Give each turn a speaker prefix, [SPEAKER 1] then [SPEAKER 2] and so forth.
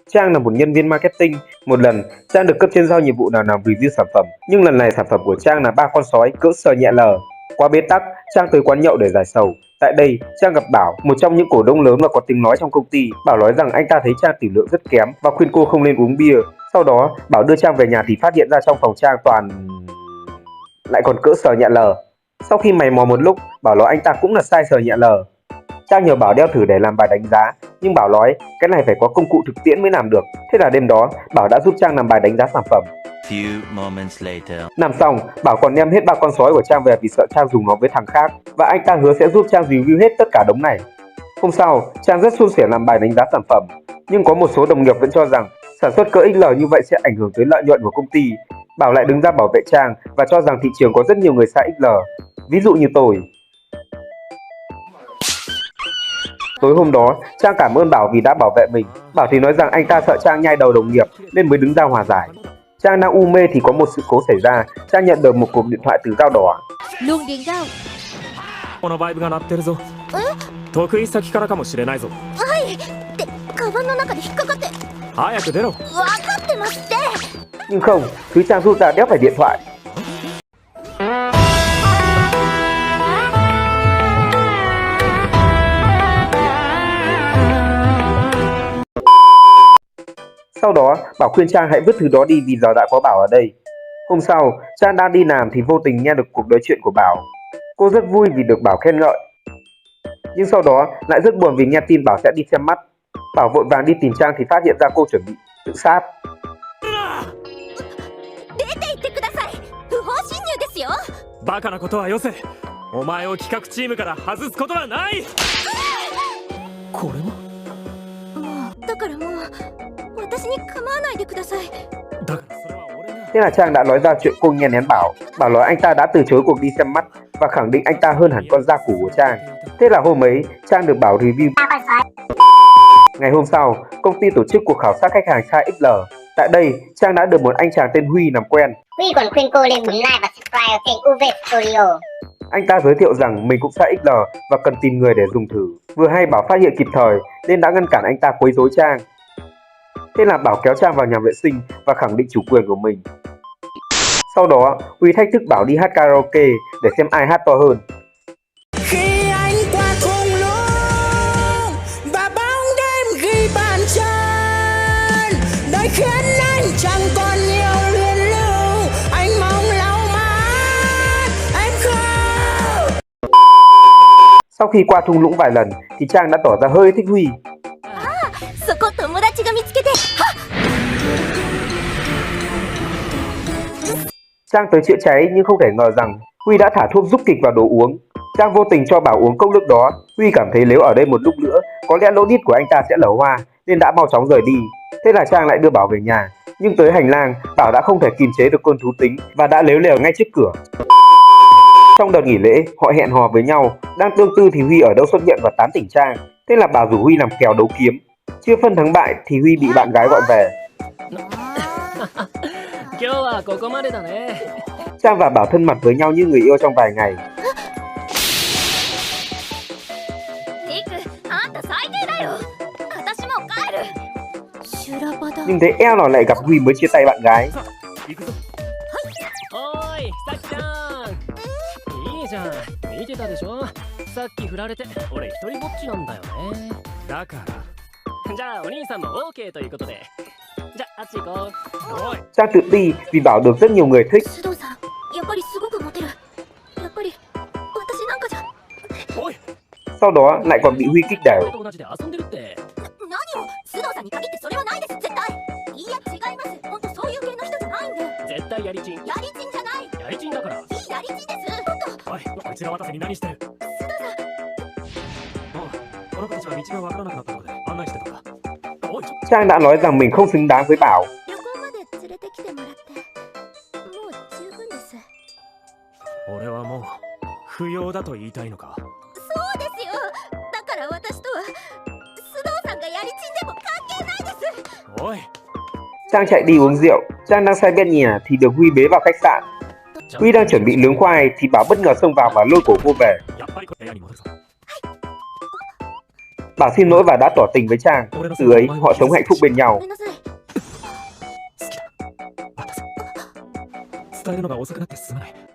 [SPEAKER 1] Trang là một nhân viên marketing. Một lần, Trang được cấp trên giao nhiệm vụ là làm review sản phẩm, nhưng lần này sản phẩm của Trang là ba con sói cỡ sờ nhẹ lờ. Qua bế tắc, Trang tới quán nhậu để giải sầu. Tại đây, Trang gặp Bảo, một trong những cổ đông lớn và có tiếng nói trong công ty. Bảo nói rằng anh ta thấy Trang tỉ lượng rất kém và khuyên cô không nên uống bia. Sau đó, Bảo đưa Trang về nhà thì phát hiện ra trong phòng Trang toàn lại còn cỡ sờ nhẹ lờ. Sau khi mày mò một lúc, Bảo nói anh ta cũng là size sờ nhẹ lờ. Trang nhờ Bảo đeo thử để làm bài đánh giá, nhưng Bảo nói cái này phải có công cụ thực tiễn mới làm được. Thế là đêm đó, Bảo đã giúp Trang làm bài đánh giá sản phẩm. Làm xong, Bảo còn đem hết ba con sói của Trang về vì sợ Trang dùng nó với thằng khác, và anh ta hứa sẽ giúp Trang review hết tất cả đống này. Hôm sau, Trang rất suôn sẻ làm bài đánh giá sản phẩm, nhưng có một số đồng nghiệp vẫn cho rằng sản xuất cỡ XL như vậy sẽ ảnh hưởng tới lợi nhuận của công ty. Bảo lại đứng ra bảo vệ Trang và cho rằng thị trường có rất nhiều người size XL, ví dụ như tôi. Tối hôm đó, Trang cảm ơn Bảo vì đã bảo vệ mình. Bảo thì nói rằng anh ta sợ Trang nhai đầu đồng nghiệp nên mới đứng ra hòa giải. Trang đang u mê thì có một sự cố xảy ra. Trang nhận được một cuộc điện thoại từ Dao Đỏ. Nhưng không, thứ Trang rút ra đéo phải điện thoại. Sau đó, Bảo khuyên Trang hãy vứt thứ đó đi vì giờ đã có Bảo ở đây. Hôm sau, Trang đang đi làm thì vô tình nghe được cuộc nói chuyện của Bảo. Cô rất vui vì được Bảo khen ngợi. Nhưng sau đó lại rất buồn vì nghe tin Bảo sẽ đi xem mắt. Bảo vội vàng đi tìm Trang thì phát hiện ra cô chuẩn bị tự sát. Thế là Trang đã nói ra chuyện cô nghe lén Bảo. Bảo nói anh ta đã từ chối cuộc đi xem mắt và khẳng định anh ta hơn hẳn con da củ của Trang. Thế là hôm ấy, Trang được Bảo review. Ngày hôm sau, công ty tổ chức cuộc khảo sát khách hàng size XL. Tại đây, Trang đã được một anh chàng tên Huy làm quen.
[SPEAKER 2] Huy còn khuyên cô lên bấm like và subscribe kênh UV Studio.
[SPEAKER 1] Anh ta giới thiệu rằng mình cũng size XL và cần tìm người để dùng thử. Vừa hay Bảo phát hiện kịp thời nên đã ngăn cản anh ta quấy rối Trang. Thế là Bảo kéo Trang vào nhà vệ sinh và khẳng định chủ quyền của mình. Sau đó, Huy thách thức Bảo đi hát karaoke để xem ai hát to hơn.
[SPEAKER 3] Khi anh qua thung lũng và bóng đêm ghi bàn chân, đời khiến anh chẳng còn nhiều luyến lưu, anh mong lau mắt em khóc.
[SPEAKER 1] Sau khi qua thung lũng vài lần thì Trang đã tỏ ra hơi thích Huy. Trang tới chữa cháy nhưng không thể ngờ rằng Huy đã thả thuốc giúp kịch vào đồ uống. Trang vô tình cho Bảo uống cốc nước đó. Huy cảm thấy nếu ở đây một lúc nữa, có lẽ lỗ đít của anh ta sẽ lở hoa nên đã mau chóng rời đi. Thế là Trang lại đưa Bảo về nhà. Nhưng tới hành lang, Bảo đã không thể kiềm chế được cơn thú tính và đã lếu lèo ngay trước cửa. Trong đợt nghỉ lễ, họ hẹn hò với nhau. Đang tương tư thì Huy ở đâu xuất hiện và tán tỉnh Trang. Thế là Bảo rủ Huy làm kèo đấu kiếm. Chưa phân thắng bại thì Huy bị bạn gái gọi về. Trang và Bảo thân mật với nhau như người yêu trong vài ngày. Nhưng thấy eo nào lại gặp Huy mới chia tay bạn gái. Trang tự ti vì Bảo được rất nhiều người thích. Sau đó lại còn bị Huy kích đều. Trang đã nói rằng mình không xứng đáng với Bảo. Trang chạy đi uống rượu. Trang đang say bên nhà thì được Huy bế vào khách sạn. Huy đang chuẩn bị nướng khoai thì Bảo bất ngờ xông vào và lôi cổ cô về. Bảo xin lỗi và đã tỏ tình với Trang. Từ ấy họ sống hạnh phúc bên nhau.
[SPEAKER 4] ごめんなさい。
[SPEAKER 5] 好きだ。またそっか。伝えるのが遅くなってすまない。